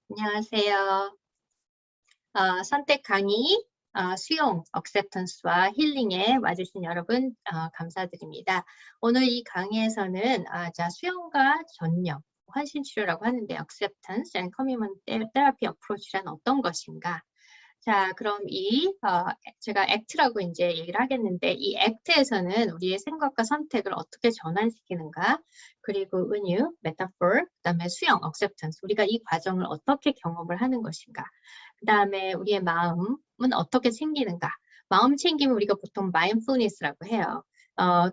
안녕하세요. 선택 강의, 수용, 억셉턴스와 힐링에 와주신 여러분 감사드립니다. 오늘 이 강의에서는 수용과 전념, 환신치료라고 하는데 acceptance and commitment therapy approach란 어떤 것인가? 자, 그럼 제가 act라고 이제 얘기를 하겠는데, 이 act에서는 우리의 생각과 선택을 어떻게 전환시키는가, 그리고 은유, metaphor, 그다음에 수용, acceptance, 우리가 이 과정을 어떻게 경험을 하는 것인가, 그다음에 우리의 마음은 어떻게 생기는가. 마음 챙김을 우리가 보통 mindfulness라고 해요.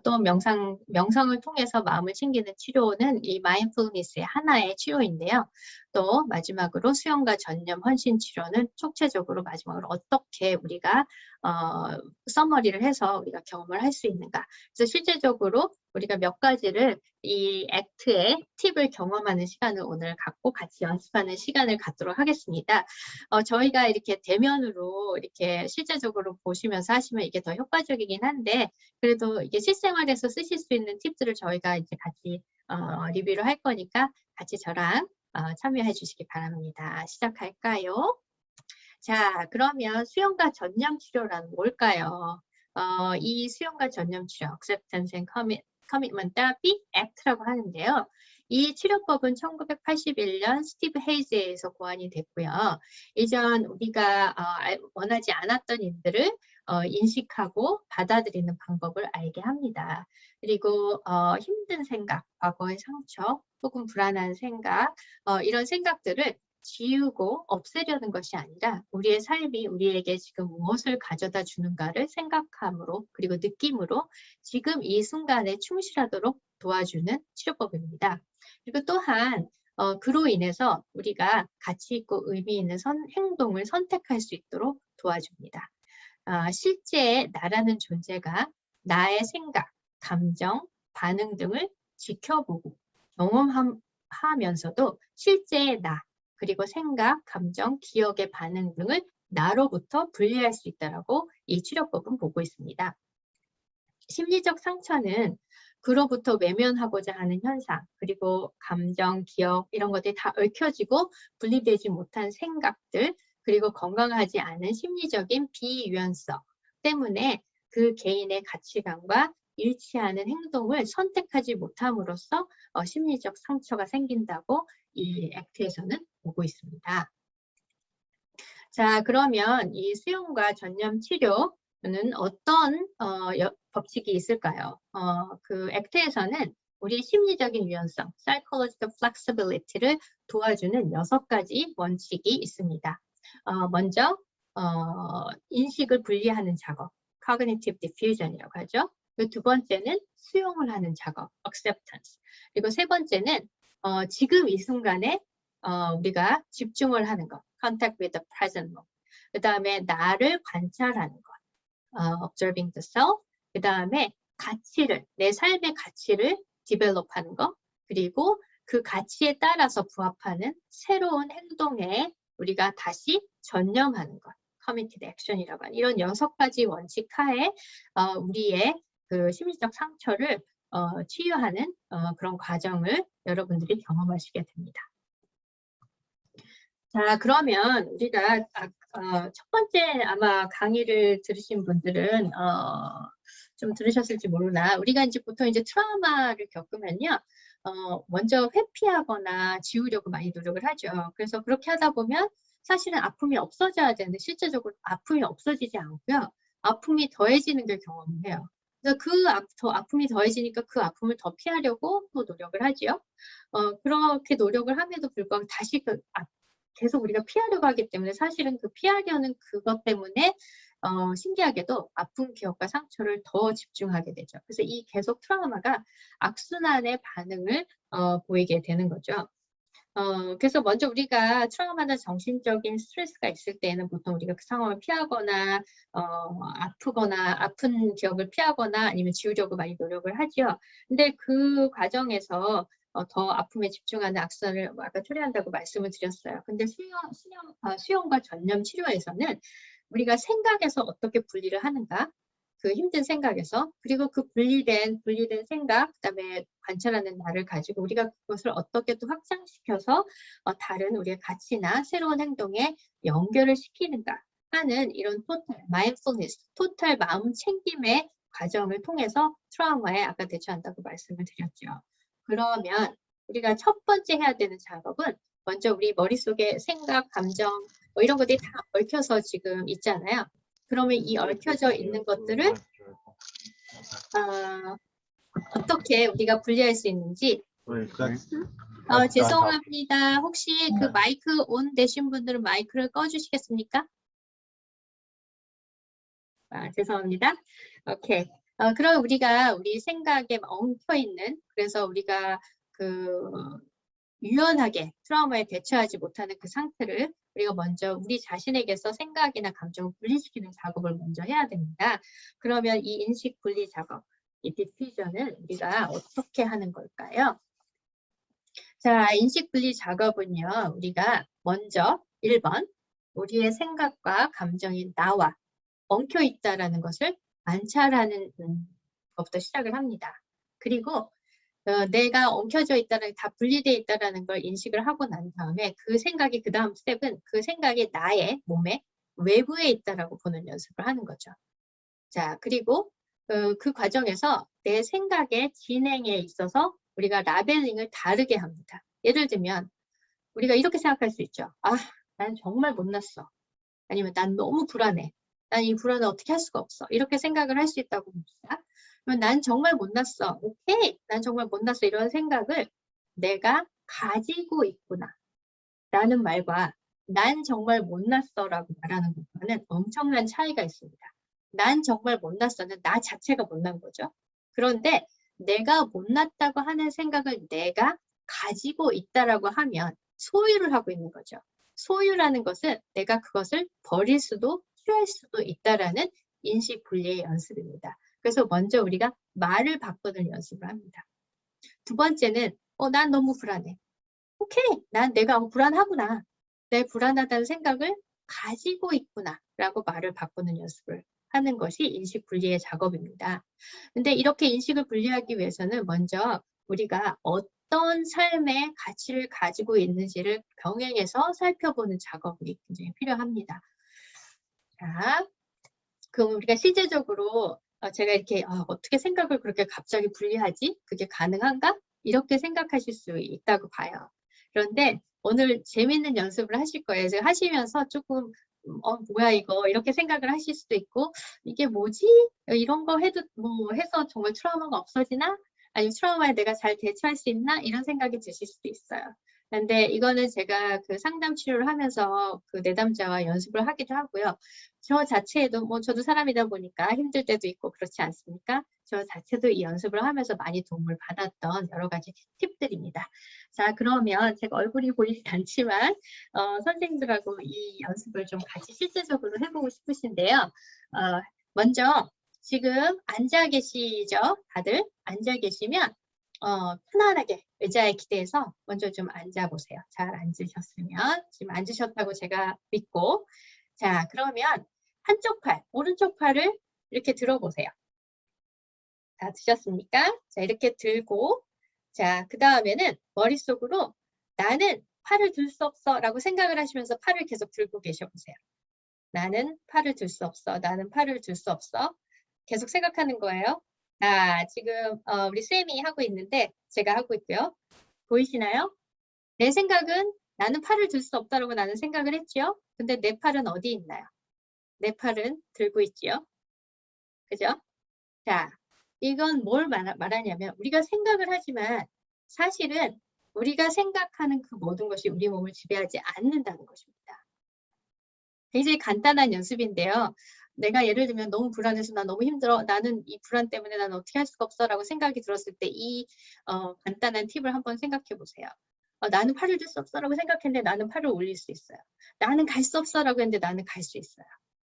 또 명상을 통해서 마음을 챙기는 치료는 이 mindfulness의 하나의 치료인데요. 또 마지막으로 수용과 전념 헌신 치료는 총체적으로 마지막으로 어떻게 우리가 서머리를 해서 우리가 경험을 할 수 있는가. 그래서 실제적으로 우리가 몇 가지를 이 액트의 팁을 경험하는 시간을 오늘 갖고 같이 연습하는 시간을 갖도록 하겠습니다. 저희가 이렇게 대면으로 이렇게 실제적으로 보시면서 하시면 이게 더 효과적이긴 한데, 그래도 이게 실생활에서 쓰실 수 있는 팁들을 저희가 이제 같이 리뷰를 할 거니까 같이 저랑 참여해 주시기 바랍니다. 시작할까요? 자, 그러면 수용과 전념 치료란 뭘까요? 이 수용과 전념 치료, Acceptance and Commitment Therapy Act라고 하는데요. 이 치료법은 1981년 스티브 헤이즈에서 고안이 됐고요. 이전 우리가 원하지 않았던 일들을 인식하고 받아들이는 방법을 알게 합니다. 그리고 힘든 생각, 과거의 상처, 혹은 불안한 생각, 이런 생각들을 지우고 없애려는 것이 아니라 우리의 삶이 우리에게 지금 무엇을 가져다 주는가를 생각함으로, 그리고 느낌으로 지금 이 순간에 충실하도록 도와주는 치료법입니다. 그리고 또한 그로 인해서 우리가 가치 있고 의미 있는 행동을 선택할 수 있도록 도와줍니다. 실제 나라는 존재가 나의 생각, 감정, 반응 등을 지켜보고 경험하면서도 실제의 나, 그리고 생각, 감정, 기억의 반응 등을 나로부터 분리할 수 있다고 이 치료법은 보고 있습니다. 심리적 상처는 그로부터 외면하고자 하는 현상, 그리고 감정, 기억 이런 것들이 다 얽혀지고 분리되지 못한 생각들, 그리고 건강하지 않은 심리적인 비유연성 때문에 그 개인의 가치관과 일치하는 행동을 선택하지 못함으로써 심리적 상처가 생긴다고 이 액트에서는 보고 있습니다. 자, 그러면 이 수용과 전념 치료는 어떤 법칙이 있을까요? 그 액트에서는 우리 심리적인 유연성, psychological flexibility를 도와주는 6가지 원칙이 있습니다. 먼저 인식을 분리하는 작업, cognitive diffusion이라고 하죠. 두 번째는 수용을 하는 작업, acceptance. 그리고 세 번째는 지금 이 순간에 우리가 집중을 하는 것, contact with the present moment. 그 다음에 나를 관찰하는 것, observing the self. 그 다음에 내 삶의 가치를 develop하는 것, 그리고 그 가치에 따라서 부합하는 새로운 행동에 우리가 다시 전념하는 것, committed action이라고 하는 이런 6가지 원칙 하에 우리의 그 심리적 상처를 치유하는 그런 과정을 여러분들이 경험하시게 됩니다. 자, 그러면 우리가 첫 번째 아마 강의를 들으신 분들은 좀 들으셨을지 모르나, 우리가 이제 보통 이제 트라우마를 겪으면요, 먼저 회피하거나 지우려고 많이 노력을 하죠. 그래서 그렇게 하다 보면 사실은 아픔이 없어져야 되는데 실제적으로 아픔이 없어지지 않고요, 아픔이 더해지는 걸 경험해요. 그래서 아픔이 더해지니까 그 아픔을 더 피하려고 또 노력을 하죠. 그렇게 노력을 함에도 불구하고 다시 계속 우리가 피하려고 하기 때문에 사실은 그 피하려는 그것 때문에 신기하게도 아픈 기억과 상처를 더 집중하게 되죠. 그래서 이 계속 트라우마가 악순환의 반응을 보이게 되는 거죠. 그래서 먼저 우리가 트라우마나 정신적인 스트레스가 있을 때에는 보통 우리가 그 상황을 피하거나 아프거나 아픈 기억을 피하거나 아니면 지우려고 많이 노력을 하죠. 근데 그 과정에서 더 아픔에 집중하는 악순환을 아까 초래한다고 말씀을 드렸어요. 근데 수용과 전념 치료에서는 우리가 생각에서 어떻게 분리를 하는가, 그 힘든 생각에서, 그리고 그 분리된 생각, 그다음에 관찰하는 나를 가지고 우리가 그것을 어떻게 또 확장시켜서 다른 우리의 가치나 새로운 행동에 연결을 시키는가 하는 이런 토탈 마인드풀니스, 토탈 마음 챙김의 과정을 통해서 트라우마에 아까 대처한다고 말씀을 드렸죠. 그러면 우리가 첫 번째 해야 되는 작업은 먼저 우리 머릿속에 생각, 감정 뭐 이런 것들이 다 얽혀서 지금 있잖아요. 그러면 이 얽혀져 있는 것들을 어떻게 우리가 분리할 수 있는지. 죄송합니다. 혹시 그 마이크 온 되신 분들은 마이크를 꺼주시겠습니까? 죄송합니다. 오케이. 그럼 우리가 우리 생각에 엉켜 있는, 그래서 우리가 그 유연하게 트라우마에 대처하지 못하는 그 상태를 우리가 먼저 우리 자신에게서 생각이나 감정을 분리시키는 작업을 먼저 해야 됩니다. 그러면 이 인식 분리 작업, 이 디퓨전은 우리가 어떻게 하는 걸까요? 자, 인식 분리 작업은요, 우리가 먼저 1번, 우리의 생각과 감정이 나와 엉켜 있다라는 것을 관찰하는 것부터 시작을 합니다. 그리고 내가 엉켜져 있다는, 다 분리되어 있다는 걸 인식을 하고 난 다음에 그 생각이, 그 다음 스텝은 그 생각이 나의 몸에 외부에 있다라고 보는 연습을 하는 거죠. 자, 그리고 그 과정에서 내 생각의 진행에 있어서 우리가 라벨링을 다르게 합니다. 예를 들면 우리가 이렇게 생각할 수 있죠. 난 정말 못났어. 아니면 난 너무 불안해. 난 이 불안을 어떻게 할 수가 없어. 이렇게 생각을 할 수 있다고 봅시다. 그러면 난 정말 못났어. 오케이. 난 정말 못났어. 이런 생각을 내가 가지고 있구나. 라는 말과 난 정말 못났어 라고 말하는 것과는 엄청난 차이가 있습니다. 난 정말 못났어는 나 자체가 못난 거죠. 그런데 내가 못났다고 하는 생각을 내가 가지고 있다라고 하면 소유를 하고 있는 거죠. 소유라는 것은 내가 그것을 버릴 수도 취할 수도 있다라는 인식 분리의 연습입니다. 그래서 먼저 우리가 말을 바꾸는 연습을 합니다. 두 번째는 난 너무 불안해. 오케이, 내가 불안하구나. 내 불안하다는 생각을 가지고 있구나 라고 말을 바꾸는 연습을 하는 것이 인식 분리의 작업입니다. 근데 이렇게 인식을 분리하기 위해서는 먼저 우리가 어떤 삶의 가치를 가지고 있는지를 병행해서 살펴보는 작업이 굉장히 필요합니다. 자, 그럼 우리가 실제적으로 제가 이렇게 어떻게 생각을 그렇게 갑자기 분리하지? 그게 가능한가? 이렇게 생각하실 수 있다고 봐요. 그런데 오늘 재밌는 연습을 하실 거예요. 그래서 하시면서 조금 뭐야 이거 이렇게 생각을 하실 수도 있고, 이게 뭐지? 이런 거 해도 뭐 해서 정말 트라우마가 없어지나? 아니면 트라우마에 내가 잘 대처할 수 있나? 이런 생각이 드실 수도 있어요. 근데 이거는 제가 그 상담 치료를 하면서 그 내담자와 연습을 하기도 하고요. 저 자체에도 저도 사람이다 보니까 힘들 때도 있고 그렇지 않습니까? 저 자체도 이 연습을 하면서 많이 도움을 받았던 여러 가지 팁들입니다. 자, 그러면 제가 얼굴이 보이지 않지만 선생님들하고 이 연습을 좀 같이 실제적으로 해보고 싶으신데요. 먼저 지금 앉아 계시죠? 다들 앉아 계시면 편안하게 의자에 기대서 먼저 좀 앉아보세요. 잘 앉으셨으면, 지금 앉으셨다고 제가 믿고, 자, 그러면 한쪽 팔, 오른쪽 팔을 이렇게 들어보세요. 다 드셨습니까? 자, 이렇게 들고, 자, 그 다음에는 머릿속으로 나는 팔을 들 수 없어 라고 생각을 하시면서 팔을 계속 들고 계셔보세요. 나는 팔을 들 수 없어. 나는 팔을 들 수 없어. 계속 생각하는 거예요. 자, 지금 우리 쌤이 하고 있는데 제가 하고 있고요. 보이시나요? 내 생각은 나는 팔을 들 수 없다라고 나는 생각을 했지요. 근데 내 팔은 어디 있나요? 내 팔은 들고 있지요. 그죠? 자, 이건 뭘 말하냐면 우리가 생각을 하지만 사실은 우리가 생각하는 그 모든 것이 우리 몸을 지배하지 않는다는 것입니다. 굉장히 간단한 연습인데요. 내가 예를 들면 너무 불안해서 나 너무 힘들어. 나는 이 불안 때문에 나는 어떻게 할 수가 없어 라고 생각이 들었을 때 이 간단한 팁을 한번 생각해 보세요. 나는 팔을 들 수 없어 라고 생각했는데 나는 팔을 올릴 수 있어요. 나는 갈 수 없어 라고 했는데 나는 갈 수 있어요.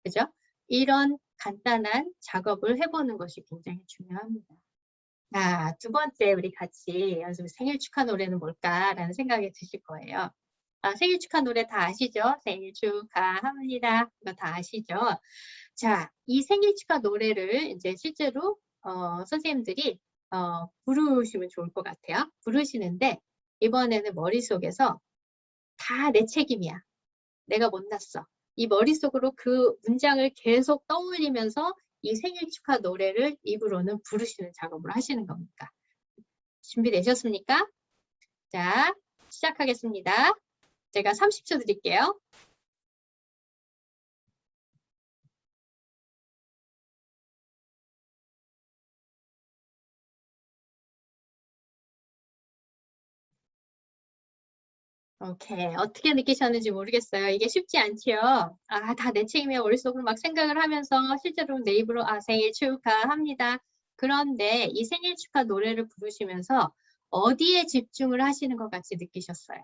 그죠? 이런 간단한 작업을 해보는 것이 굉장히 중요합니다. 자, 두 번째 우리 같이 연습 생일 축하 노래는 뭘까라는 생각이 드실 거예요. 생일 축하 노래 다 아시죠? 생일 축하합니다. 이거 다 아시죠? 자, 이 생일 축하 노래를 이제 실제로 선생님들이 부르시면 좋을 것 같아요. 부르시는데 이번에는 머릿속에서 다 내 책임이야. 내가 못났어. 이 머릿속으로 그 문장을 계속 떠올리면서 이 생일 축하 노래를 입으로는 부르시는 작업을 하시는 겁니다. 준비되셨습니까? 자, 시작하겠습니다. 제가 30초 드릴게요. 오케이. 어떻게 느끼셨는지 모르겠어요. 이게 쉽지 않지요. 다 내 책임이야. 머릿속으로 막 생각을 하면서 실제로 내 입으로 생일 축하합니다. 그런데 이 생일 축하 노래를 부르시면서 어디에 집중을 하시는 것 같이 느끼셨어요?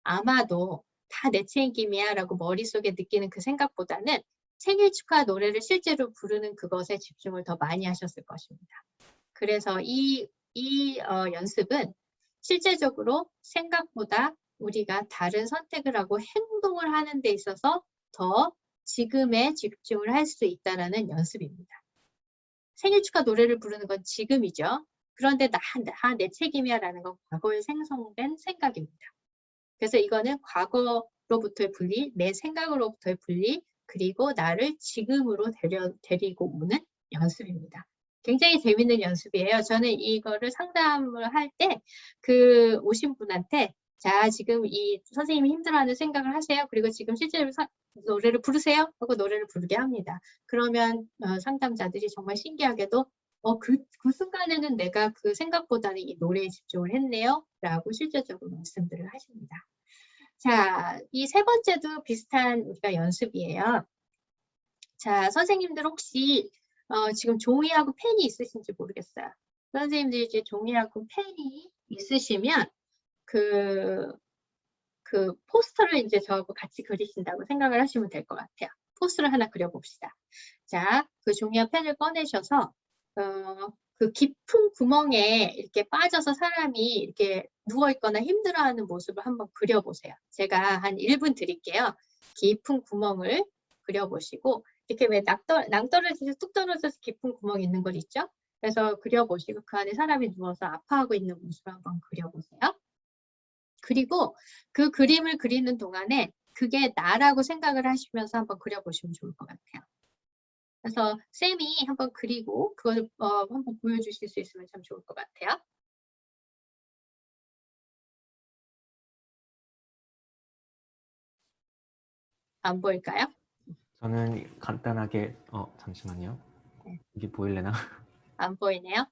아마도 다 내 책임이야 라고 머릿속에 느끼는 그 생각보다는 생일 축하 노래를 실제로 부르는 그것에 집중을 더 많이 하셨을 것입니다. 그래서 이 연습은 실제적으로 생각보다 우리가 다른 선택을 하고 행동을 하는 데 있어서 더 지금에 집중을 할 수 있다는 연습입니다. 생일 축하 노래를 부르는 건 지금이죠. 그런데 내 책임이야 라는 건 과거에 생성된 생각입니다. 그래서 이거는 과거로부터의 분리, 내 생각으로부터의 분리, 그리고 나를 지금으로 데리고 오는 연습입니다. 굉장히 재밌는 연습이에요. 저는 이거를 상담을 할 때 그 오신 분한테 자, 지금 이 선생님이 힘들어하는 생각을 하세요. 그리고 지금 실제로 노래를 부르세요. 하고 노래를 부르게 합니다. 그러면 상담자들이 정말 신기하게도 그 순간에는 내가 그 생각보다는 이 노래에 집중을 했네요. 라고 실제적으로 말씀들을 하십니다. 자, 이 세 번째도 비슷한 우리가 연습이에요. 자, 선생님들 혹시 지금 종이하고 펜이 있으신지 모르겠어요. 선생님들이 이제 종이하고 펜이 있으시면 그 포스터를 이제 저하고 같이 그리신다고 생각을 하시면 될 것 같아요. 포스터를 하나 그려봅시다. 자, 그 종이와 펜을 꺼내셔서 그 깊은 구멍에 이렇게 빠져서 사람이 이렇게 누워있거나 힘들어하는 모습을 한번 그려보세요. 제가 한 1분 드릴게요. 깊은 구멍을 그려보시고 이렇게 왜 낭떠러지에서 뚝 떨어져서 깊은 구멍이 있는 걸 있죠? 그래서 그려보시고 그 안에 사람이 누워서 아파하고 있는 모습을 한번 그려보세요. 그리고 그 그림을 그리는 동안에 그게 나라고 생각을 하시면서 한번 그려보시면 좋을 것 같아요. 그래서 쌤이 한번 그리고 그걸 한번 보여주실 수 있으면 참 좋을 것 같아요. 안 보일까요? 저는 간단하게 잠시만요. 네. 이게 보일래나? 안 보이네요.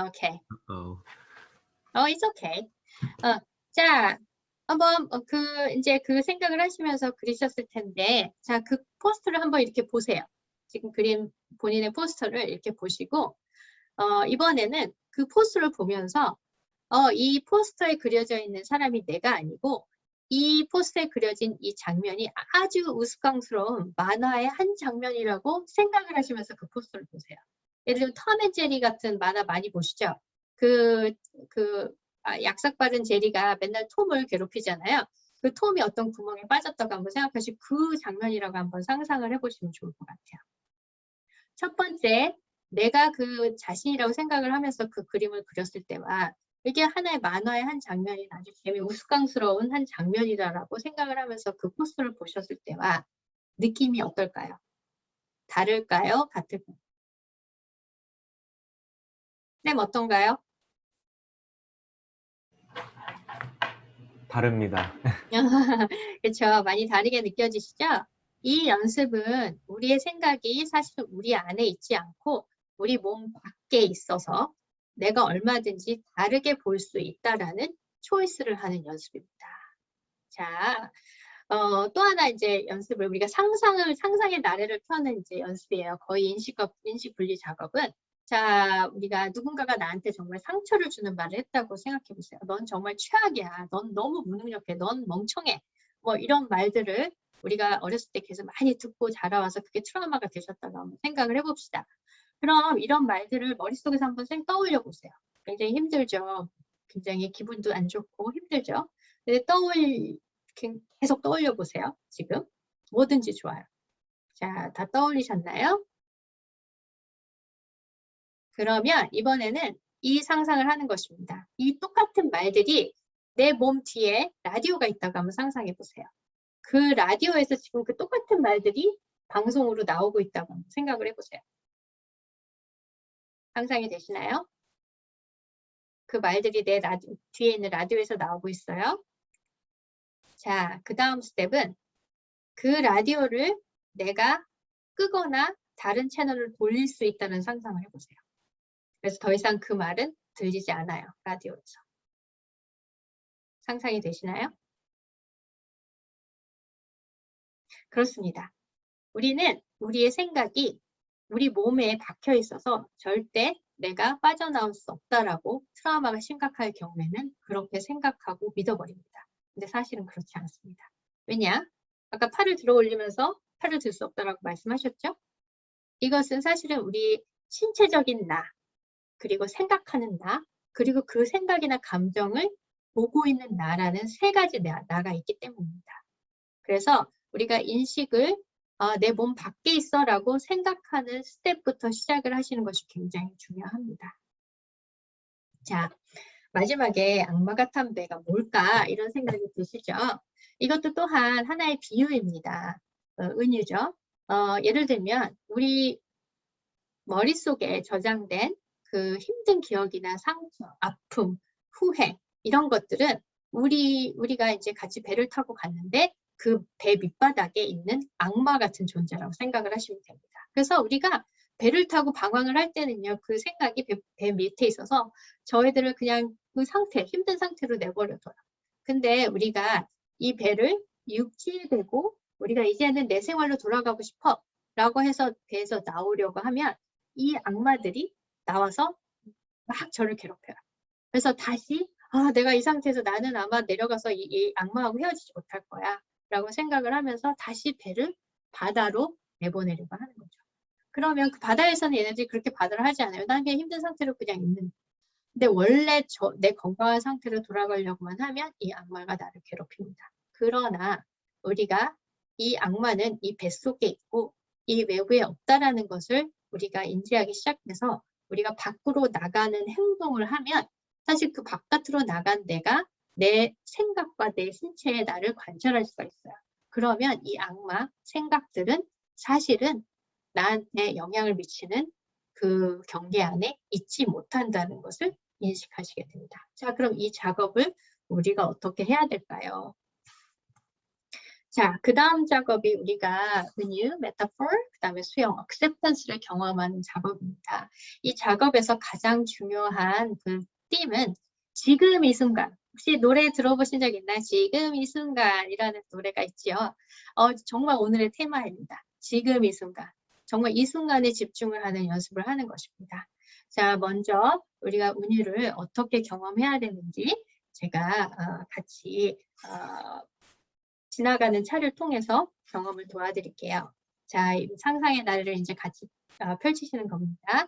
오케이. It's okay. 자, 한번 이제 그 생각을 하시면서 그리셨을 텐데, 자, 그 포스터를 한번 이렇게 보세요. 지금 그린 본인의 포스터를 이렇게 보시고, 이번에는 그 포스터를 보면서 이 포스터에 그려져 있는 사람이 내가 아니고 이 포스터에 그려진 이 장면이 아주 우스꽝스러운 만화의 한 장면이라고 생각을 하시면서 그 포스터를 보세요. 예를 들면 톰 앤 제리 같은 만화 많이 보시죠? 약삭 빠른 제리가 맨날 톰을 괴롭히잖아요. 그 톰이 어떤 구멍에 빠졌다고 한번 생각하시고 그 장면이라고 한번 상상을 해보시면 좋을 것 같아요. 첫 번째, 내가 그 자신이라고 생각을 하면서 그 그림을 그렸을 때와 이게 하나의 만화의 한 장면이 아주 우스꽝스러운 한 장면이다라고 생각을 하면서 그 포스를 보셨을 때와 느낌이 어떨까요? 다를까요? 같을까요? 쌤 어떤가요? 다릅니다. 그렇죠. 많이 다르게 느껴지시죠? 이 연습은 우리의 생각이 사실 우리 안에 있지 않고 우리 몸 밖에 있어서 내가 얼마든지 다르게 볼 수 있다라는 초이스를 하는 연습입니다. 자, 또 하나 이제 연습을 우리가 상상의 나래를 펴는 이제 연습이에요. 거의 인식 분리 작업은 자, 우리가 누군가가 나한테 정말 상처를 주는 말을 했다고 생각해 보세요. 넌 정말 최악이야. 넌 너무 무능력해. 넌 멍청해. 뭐 이런 말들을 우리가 어렸을 때 계속 많이 듣고 자라와서 그게 트라우마가 되셨다고 한번 생각을 해봅시다. 그럼 이런 말들을 머릿속에서 한번 생 떠올려 보세요. 굉장히 힘들죠. 굉장히 기분도 안 좋고 힘들죠. 근데 계속 떠올려 보세요. 지금 뭐든지 좋아요. 자, 다 떠올리셨나요? 그러면 이번에는 이 상상을 하는 것입니다. 이 똑같은 말들이 내 몸 뒤에 라디오가 있다고 한번 상상해 보세요. 그 라디오에서 지금 그 똑같은 말들이 방송으로 나오고 있다고 한번 생각을 해보세요. 상상이 되시나요? 그 말들이 내 뒤에 있는 라디오에서 나오고 있어요. 자, 그 다음 스텝은 그 라디오를 내가 끄거나 다른 채널을 돌릴 수 있다는 상상을 해보세요. 그래서 더 이상 그 말은 들리지 않아요. 라디오에서. 상상이 되시나요? 그렇습니다. 우리는 우리의 생각이 우리 몸에 박혀 있어서 절대 내가 빠져나올 수 없다라고 트라우마가 심각할 경우에는 그렇게 생각하고 믿어버립니다. 근데 사실은 그렇지 않습니다. 왜냐? 아까 팔을 들어 올리면서 팔을 들 수 없다라고 말씀하셨죠? 이것은 사실은 우리 신체적인 나, 그리고 생각하는 나, 그리고 그 생각이나 감정을 보고 있는 나라는 세 가지 나가 있기 때문입니다. 그래서 우리가 인식을 내 몸 밖에 있어라고 생각하는 스텝부터 시작을 하시는 것이 굉장히 중요합니다. 자, 마지막에 악마가 탄 배가 뭘까 이런 생각이 드시죠? 이것도 또한 하나의 비유입니다. 은유죠. 예를 들면 우리 머릿속에 저장된 그 힘든 기억이나 상처, 아픔, 후회 이런 것들은 우리가 이제 같이 배를 타고 갔는데 그 배 밑바닥에 있는 악마 같은 존재라고 생각을 하시면 됩니다. 그래서 우리가 배를 타고 방황을 할 때는요, 그 생각이 배 밑에 있어서 저희들을 그냥 그 상태, 힘든 상태로 내버려둬요. 근데 우리가 이 배를 육지되고 우리가 이제는 내 생활로 돌아가고 싶어 라고 해서 배에서 나오려고 하면 이 악마들이 나와서 막 저를 괴롭혀요. 그래서 다시 내가 이 상태에서 나는 아마 내려가서 이 악마하고 헤어지지 못할 거야 라고 생각을 하면서 다시 배를 바다로 내보내려고 하는 거죠. 그러면 그 바다에서는 얘네들이 그렇게 바다를 하지 않아요. 난 그냥 힘든 상태로 그냥 있는. 근데 원래 내 건강한 상태로 돌아가려고만 하면 이 악마가 나를 괴롭힙니다. 그러나 우리가 이 악마는 이 뱃속에 있고 이 외부에 없다라는 것을 우리가 인지하기 시작해서 우리가 밖으로 나가는 행동을 하면 사실 그 바깥으로 나간 내가 내 생각과 내 신체의 나를 관찰할 수가 있어요. 그러면 이 악마 생각들은 사실은 나한테 영향을 미치는 그 경계 안에 있지 못한다는 것을 인식하시게 됩니다. 자, 그럼 이 작업을 우리가 어떻게 해야 될까요? 자, 그 다음 작업이 우리가 은유, 메타포, 그 다음에 수용, acceptance를 경험하는 작업입니다. 이 작업에서 가장 중요한 그 띠은 지금 이 순간. 혹시 노래 들어보신 적 있나요? 지금 이 순간이라는 노래가 있지요. 정말 오늘의 테마입니다. 지금 이 순간. 정말 이 순간에 집중을 하는 연습을 하는 것입니다. 자, 먼저 우리가 은유를 어떻게 경험해야 되는지 제가 같이 지나가는 차를 통해서 경험을 도와드릴게요. 자, 상상의 나래를 이제 같이 펼치시는 겁니다.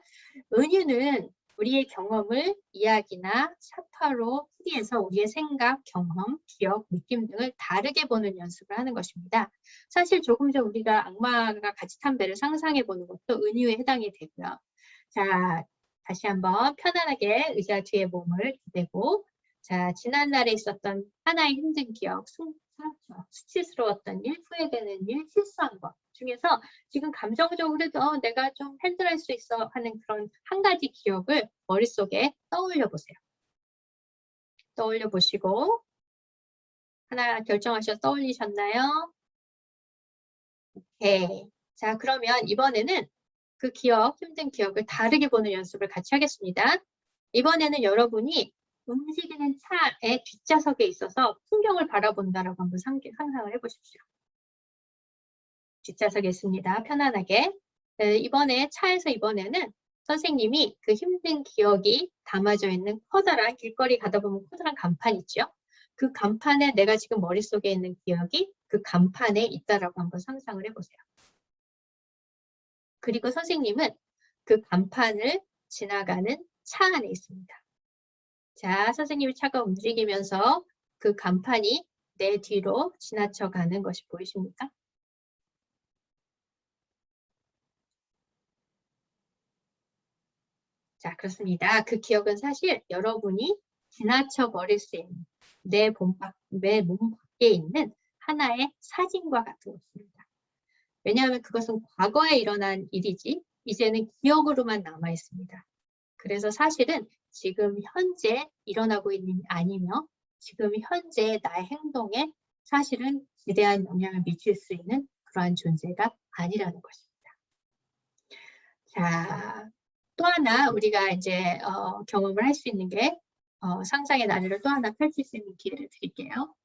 은유는 우리의 경험을 이야기나 사파로 풀이해서 우리의 생각, 경험, 기억, 느낌 등을 다르게 보는 연습을 하는 것입니다. 사실 조금 전 우리가 악마가 같이 탄 배를 상상해 보는 것도 은유에 해당이 되고요. 자, 다시 한번 편안하게 의자 뒤에 몸을 기대고 자, 지난날에 있었던 하나의 힘든 기억, 상처, 수치스러웠던 일, 후회되는 일, 실수한 것 중에서 지금 감정적으로도 내가 좀 핸들할 수 있어 하는 그런 한 가지 기억을 머릿속에 떠올려 보세요. 떠올려 보시고 하나 결정하셔서 떠올리셨나요? 오케이. 자, 그러면 이번에는 그 기억, 힘든 기억을 다르게 보는 연습을 같이 하겠습니다. 이번에는 여러분이 움직이는 차의 뒷좌석에 있어서 풍경을 바라본다라고 한번 상상을 해보십시오. 뒷좌석에 있습니다. 편안하게. 이번에는 선생님이 그 힘든 기억이 담아져 있는 커다란 길거리 가다 보면 커다란 간판 있죠? 그 간판에 내가 지금 머릿속에 있는 기억이 그 간판에 있다라고 한번 상상을 해보세요. 그리고 선생님은 그 간판을 지나가는 차 안에 있습니다. 자, 선생님이 차가 움직이면서 그 간판이 내 뒤로 지나쳐가는 것이 보이십니까? 자, 그렇습니다. 그 기억은 사실 여러분이 지나쳐 버릴 수 있는 내 몸 밖에 있는 하나의 사진과 같은 것입니다. 왜냐하면 그것은 과거에 일어난 일이지 이제는 기억으로만 남아 있습니다. 그래서 사실은 지금 현재 일어나고 있는 일이 아니며 지금 현재 나의 행동에 사실은 지대한 영향을 미칠 수 있는 그러한 존재가 아니라는 것입니다. 자, 또 하나 우리가 이제 경험을 할 수 있는 게 상상의 나래를 또 하나 펼칠 수 있는 기회를 드릴게요.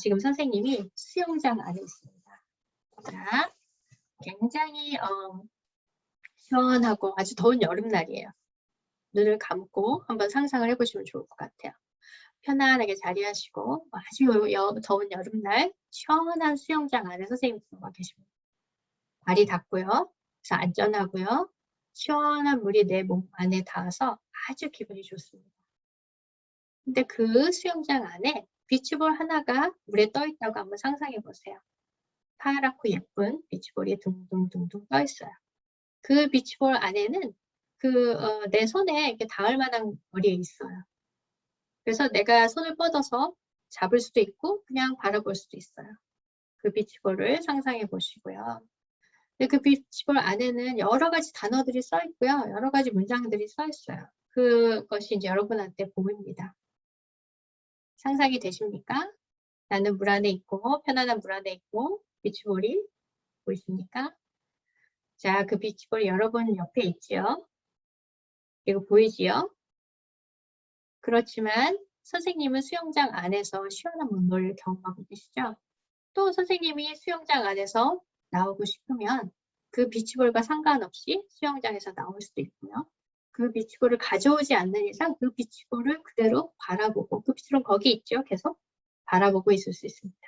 지금 선생님이 수영장 안에 있습니다. 자, 굉장히 시원하고 아주 더운 여름날이에요. 눈을 감고 한번 상상을 해보시면 좋을 것 같아요. 편안하게 자리하시고 아주 더운 여름날 시원한 수영장 안에 선생님이 들어가 계십니다. 발이 닿고요. 그래서 안전하고요. 시원한 물이 내 몸 안에 닿아서 아주 기분이 좋습니다. 근데 그 수영장 안에 비치볼 하나가 물에 떠 있다고 한번 상상해 보세요. 파랗고 예쁜 비치볼이 둥둥둥둥 떠 있어요. 그 비치볼 안에는 내 손에 이렇게 닿을 만한 거리에 있어요. 그래서 내가 손을 뻗어서 잡을 수도 있고 그냥 바라볼 수도 있어요. 그 비치볼을 상상해 보시고요. 근데 그 비치볼 안에는 여러 가지 단어들이 써 있고요. 여러 가지 문장들이 써 있어요. 그것이 이제 여러분한테 보입니다. 상상이 되십니까? 나는 물 안에 있고 편안한 물 안에 있고 비치볼이 보이십니까? 자, 그 비치볼이 여러분 옆에 있지요. 이거 보이지요? 그렇지만 선생님은 수영장 안에서 시원한 물놀이를 경험하고 계시죠? 또 선생님이 수영장 안에서 나오고 싶으면 그 비치볼과 상관없이 수영장에서 나올 수도 있고요. 그 비치볼을 가져오지 않는 이상 그 비치볼을 그대로 바라보고 그 비치볼은 거기 있죠. 계속 바라보고 있을 수 있습니다.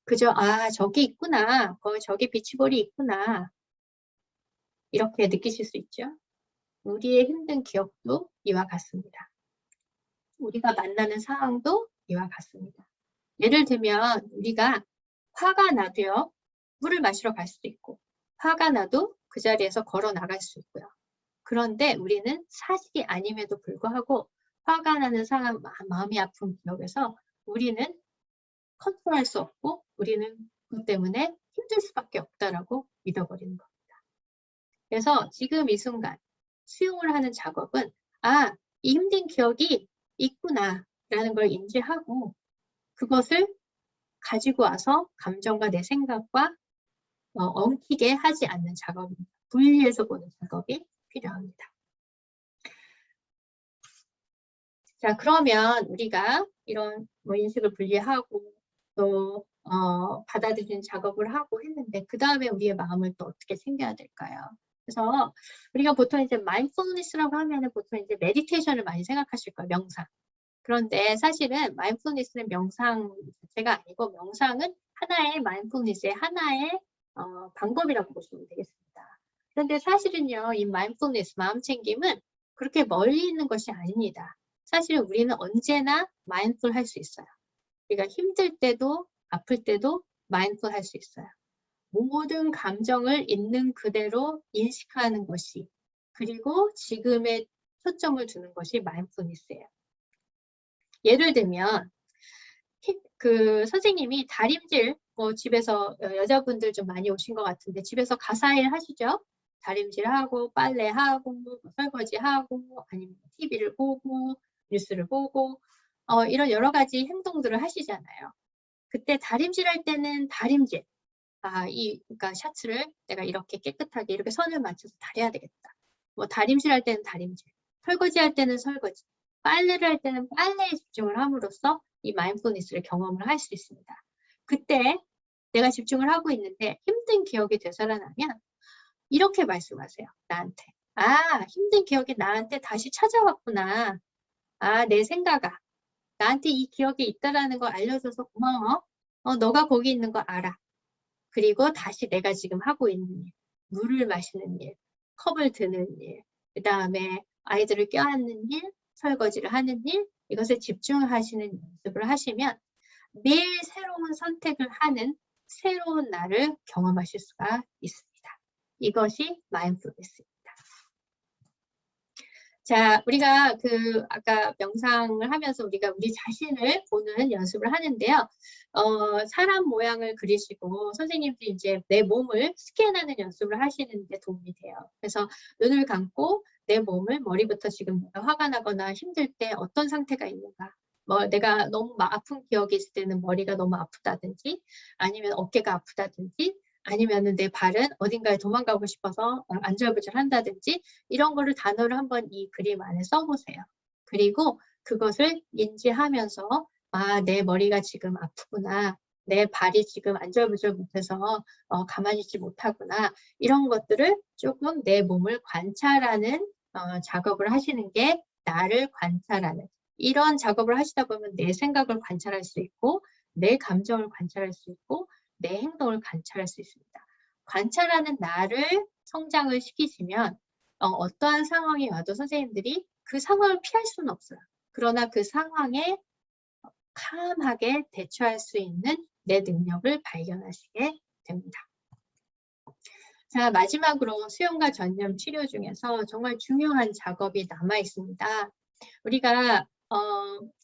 그저 저기 있구나. 저기 비치볼이 있구나. 이렇게 느끼실 수 있죠. 우리의 힘든 기억도 이와 같습니다. 우리가 만나는 상황도 이와 같습니다. 예를 들면 우리가 화가 나도요. 물을 마시러 갈 수도 있고 화가 나도 그 자리에서 걸어 나갈 수 있고요. 그런데 우리는 사실이 아님에도 불구하고 화가 나는 상황, 마음이 아픈 기억에서 우리는 컨트롤할 수 없고 우리는 그것 때문에 힘들 수밖에 없다라고 믿어버리는 겁니다. 그래서 지금 이 순간 수용을 하는 작업은 이 힘든 기억이 있구나라는 걸 인지하고 그것을 가지고 와서 감정과 내 생각과 엉키게 하지 않는 작업입니다. 분리해서 보는 작업이 필요합니다. 자, 그러면 우리가 이런 인식을 분리하고 또 받아들이는 작업을 하고 했는데 그 다음에 우리의 마음을 또 어떻게 챙겨야 될까요? 그래서 우리가 보통 이제 마인드풀니스라고 하면은 보통 이제 메디테이션을 많이 생각하실 거예요. 명상. 그런데 사실은 마인드풀니스는 명상 자체가 아니고 명상은 하나의 마인드풀니스의 하나의 방법이라고 보시면 되겠습니다. 그런데 사실은요, 이 마인드풀니스, 마음챙김은 그렇게 멀리 있는 것이 아닙니다. 사실 우리는 언제나 마인드풀 할 수 있어요. 우리가 힘들 때도 아플 때도 마인드풀 할 수 있어요. 모든 감정을 있는 그대로 인식하는 것이 그리고 지금에 초점을 두는 것이 마인드풀니스예요. 예를 들면 그 선생님이 다림질 집에서 여자분들 좀 많이 오신 것 같은데 집에서 가사일 하시죠? 다림질하고 빨래하고 설거지하고 아니면 TV를 보고 뉴스를 보고 이런 여러 가지 행동들을 하시잖아요. 그때 다림질할 때는 다림질 그러니까 셔츠를 내가 이렇게 깨끗하게 이렇게 선을 맞춰서 다려야 되겠다. 다림질할 때는 다림질, 설거지할 때는 설거지, 빨래를 할 때는 빨래에 집중을 함으로써 이 마인드풀니스를 경험을 할 수 있습니다. 그때 내가 집중을 하고 있는데 힘든 기억이 되살아나면 이렇게 말씀하세요. 나한테. 힘든 기억이 나한테 다시 찾아왔구나. 내 생각아. 나한테 이 기억이 있다라는 걸 알려줘서 고마워. 너가 거기 있는 거 알아. 그리고 다시 내가 지금 하고 있는 일, 물을 마시는 일, 컵을 드는 일, 그 다음에 아이들을 껴안는 일, 설거지를 하는 일, 이것에 집중하시는 연습을 하시면 매일 새로운 선택을 하는 새로운 나를 경험하실 수가 있습니다. 이것이 마인드풀니스입니다. 자, 우리가 아까 명상을 하면서 우리가 우리 자신을 보는 연습을 하는데요. 사람 모양을 그리시고 선생님들이 이제 내 몸을 스캔하는 연습을 하시는 데 도움이 돼요. 그래서 눈을 감고 내 몸을 머리부터 지금 내가 화가 나거나 힘들 때 어떤 상태가 있는가. 내가 너무 아픈 기억이 있을 때는 머리가 너무 아프다든지 아니면 어깨가 아프다든지 아니면은 내 발은 어딘가에 도망가고 싶어서 안절부절한다든지 이런 거를 단어를 한번 이 그림 안에 써보세요. 그리고 그것을 인지하면서 내 머리가 지금 아프구나. 내 발이 지금 안절부절 못해서 가만히 있지 못하구나. 이런 것들을 조금 내 몸을 관찰하는 작업을 하시는 게 나를 관찰하는 이런 작업을 하시다 보면 내 생각을 관찰할 수 있고 내 감정을 관찰할 수 있고 내 행동을 관찰할 수 있습니다. 관찰하는 나를 성장을 시키시면 어떠한 상황이 와도 선생님들이 그 상황을 피할 수는 없어요. 그러나 그 상황에 calm하게 대처할 수 있는 내 능력을 발견하시게 됩니다. 자, 마지막으로 수용과 전념 치료 중에서 정말 중요한 작업이 남아 있습니다. 우리가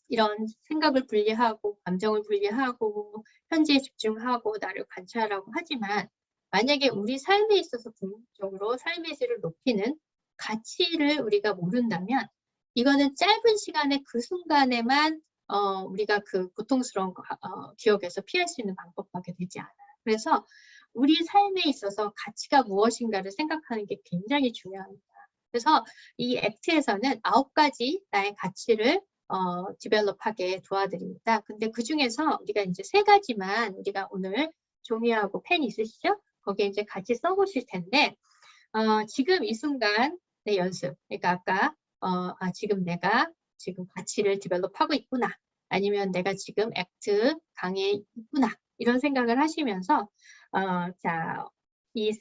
이런 생각을 분리하고 감정을 분리하고 현재에 집중하고 나를 관찰하고 하지만 만약에 우리 삶에 있어서 궁극적으로 삶의 질을 높이는 가치를 우리가 모른다면 이거는 짧은 시간에 그 순간에만 우리가 그 고통스러운 기억에서 피할 수 있는 방법밖에 되지 않아요. 그래서 우리 삶에 있어서 가치가 무엇인가를 생각하는 게 굉장히 중요합니다. 그래서 이 액트에서는 9가지 나의 가치를 디벨롭하게 도와드립니다. 근데 그 중에서 우리가 이제 3가지만 우리가 오늘 종이하고 펜 있으시죠? 거기에 이제 같이 써보실 텐데 지금 이 순간의 연습. 그러니까 아까 지금 내가 지금 가치를 디벨롭하고 있구나. 아니면 내가 지금 액트 강에 있구나. 이런 생각을 하시면서 자, 이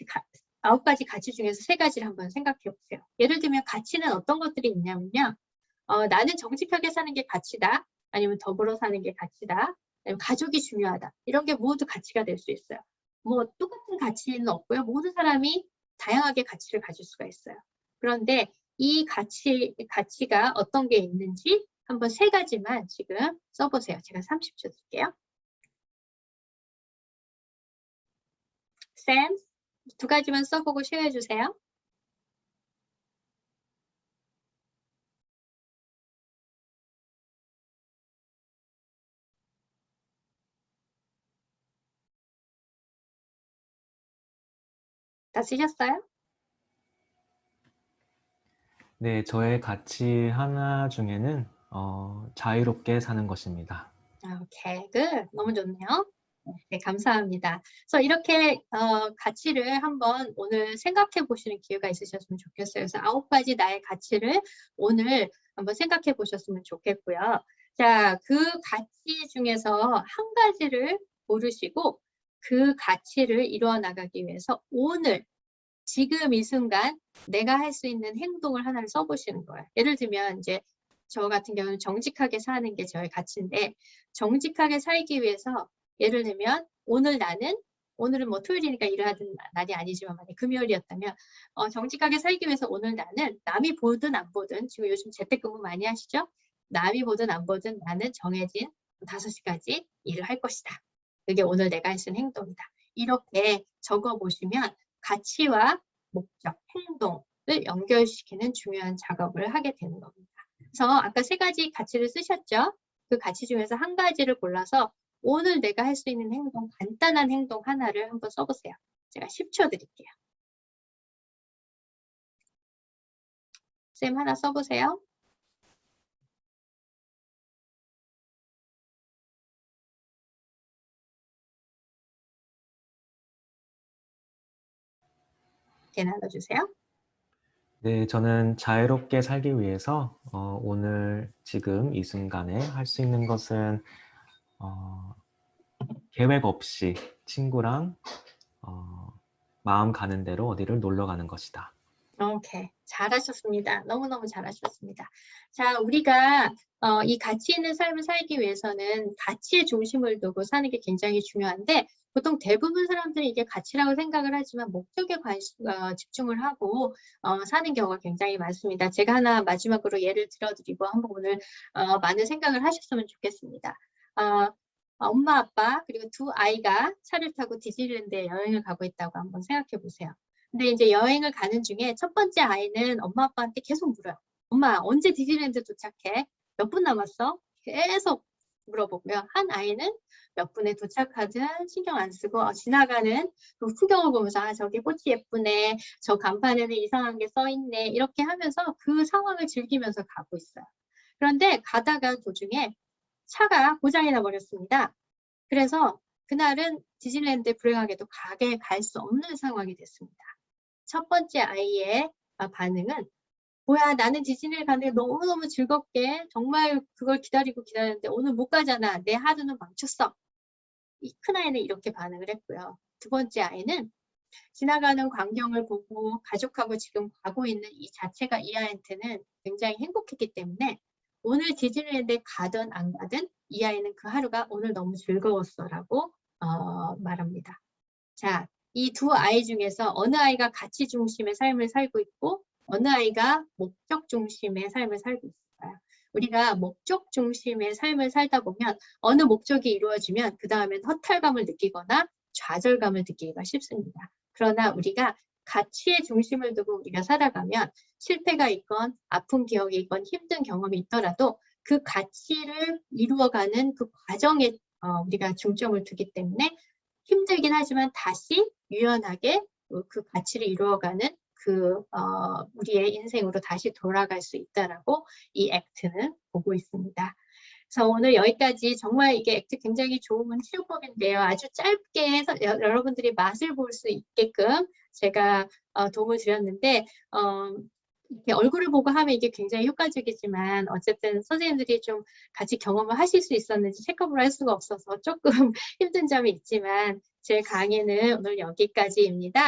9가지 가치 중에서 3가지를 한번 생각해 보세요. 예를 들면 가치는 어떤 것들이 있냐면요. 나는 정직하게 사는 게 가치다. 아니면 더불어 사는 게 가치다. 아니면 가족이 중요하다. 이런 게 모두 가치가 될 수 있어요. 뭐 똑같은 가치는 없고요. 모든 사람이 다양하게 가치를 가질 수가 있어요. 그런데 이 가치가 어떤 게 있는지 한번 3가지만 지금 써보세요. 제가 30초 줄게요. 쌤, 2가지만 써보고 쉬어주세요. 다 쓰셨어요? 네, 저의 가치 하나 중에는 자유롭게 사는 것입니다. 오케이, good. 너무 좋네요. 네, 감사합니다. 그래서 이렇게 가치를 한번 오늘 생각해 보시는 기회가 있으셨으면 좋겠어요. 그래서 9가지 나의 가치를 오늘 한번 생각해 보셨으면 좋겠고요. 자, 그 가치 중에서 한 가지를 고르시고 그 가치를 이루어 나가기 위해서 오늘 지금 이 순간 내가 할 수 있는 행동을 하나를 써보시는 거예요. 예를 들면 이제 저 같은 경우는 정직하게 사는 게 저의 가치인데 정직하게 살기 위해서 예를 들면 오늘은 뭐 토요일이니까 일하는 날이 아니지만 만약 금요일이었다면 정직하게 살기 위해서 오늘 나는 남이 보든 안 보든 지금 요즘 재택근무 많이 하시죠? 남이 보든 안 보든 나는 정해진 5시까지 일을 할 것이다. 그게 오늘 내가 할 수 있는 행동이다. 이렇게 적어보시면 가치와 목적, 행동을 연결시키는 중요한 작업을 하게 되는 겁니다. 그래서 아까 3가지 가치를 쓰셨죠? 그 가치 중에서 한 가지를 골라서 오늘 내가 할 수 있는 행동, 간단한 행동 하나를 한번 써보세요. 제가 10초 드릴게요. 쌤 하나 써보세요. 이렇게 나눠주세요. 네, 저는 자유롭게 살기 위해서 오늘 지금 이 순간에 할 수 있는 것은 계획 없이 친구랑 마음 가는 대로 어디를 놀러 가는 것이다. 오케이. 잘하셨습니다. 너무너무 잘하셨습니다. 자, 우리가 이 가치 있는 삶을 살기 위해서는 가치에 중심을 두고 사는 게 굉장히 중요한데 보통 대부분 사람들이 이게 가치라고 생각을 하지만 목적에 집중을 하고 사는 경우가 굉장히 많습니다. 제가 하나 마지막으로 예를 들어드리고 한번 오늘 많은 생각을 하셨으면 좋겠습니다. 엄마, 아빠 그리고 두 아이가 차를 타고 디즈니랜드에 여행을 가고 있다고 한번 생각해 보세요. 근데 이제 여행을 가는 중에 첫 번째 아이는 엄마 아빠한테 계속 물어요. 엄마 언제 디즈니랜드 도착해? 몇 분 남았어? 계속 물어보고요. 한 아이는 몇 분에 도착하든 신경 안 쓰고 지나가는 그 풍경을 보면서 저기 꽃이 예쁘네. 저 간판에는 이상한 게 써있네. 이렇게 하면서 그 상황을 즐기면서 가고 있어요. 그런데 가다가 도중에 차가 고장이 나버렸습니다. 그래서 그날은 디즈니랜드 불행하게도 가게 갈 수 없는 상황이 됐습니다. 첫 번째 아이의 반응은 뭐야 나는 디즈니를 가는 게 너무너무 즐겁게 정말 그걸 기다리는데 오늘 못 가잖아. 내 하루는 망쳤어. 이 큰아이는 이렇게 반응을 했고요. 두 번째 아이는 지나가는 광경을 보고 가족하고 지금 가고 있는 이 자체가 이 아이한테는 굉장히 행복했기 때문에 오늘 디즈니랜드에 가든 안 가든 이 아이는 그 하루가 오늘 너무 즐거웠어 라고 말합니다. 자, 이 두 아이 중에서 어느 아이가 가치 중심의 삶을 살고 있고 어느 아이가 목적 중심의 삶을 살고 있을까요? 우리가 목적 중심의 삶을 살다 보면 어느 목적이 이루어지면 그 다음엔 허탈감을 느끼거나 좌절감을 느끼기가 쉽습니다. 그러나 우리가 가치의 중심을 두고 우리가 살아가면 실패가 있건 아픈 기억이 있건 힘든 경험이 있더라도 그 가치를 이루어가는 그 과정에 우리가 중점을 두기 때문에 힘들긴 하지만 다시 유연하게 그 가치를 이루어가는 우리의 인생으로 다시 돌아갈 수 있다라고 이 액트는 보고 있습니다. 그래서 오늘 여기까지 정말 이게 액트 굉장히 좋은 치유법인데요. 아주 짧게 해서 여러분들이 맛을 볼 수 있게끔 제가 도움을 드렸는데 이렇게 얼굴을 보고 하면 이게 굉장히 효과적이지만 어쨌든 선생님들이 좀 같이 경험을 하실 수 있었는지 체크업을 할 수가 없어서 조금 힘든 점이 있지만 제 강의는 오늘 여기까지입니다.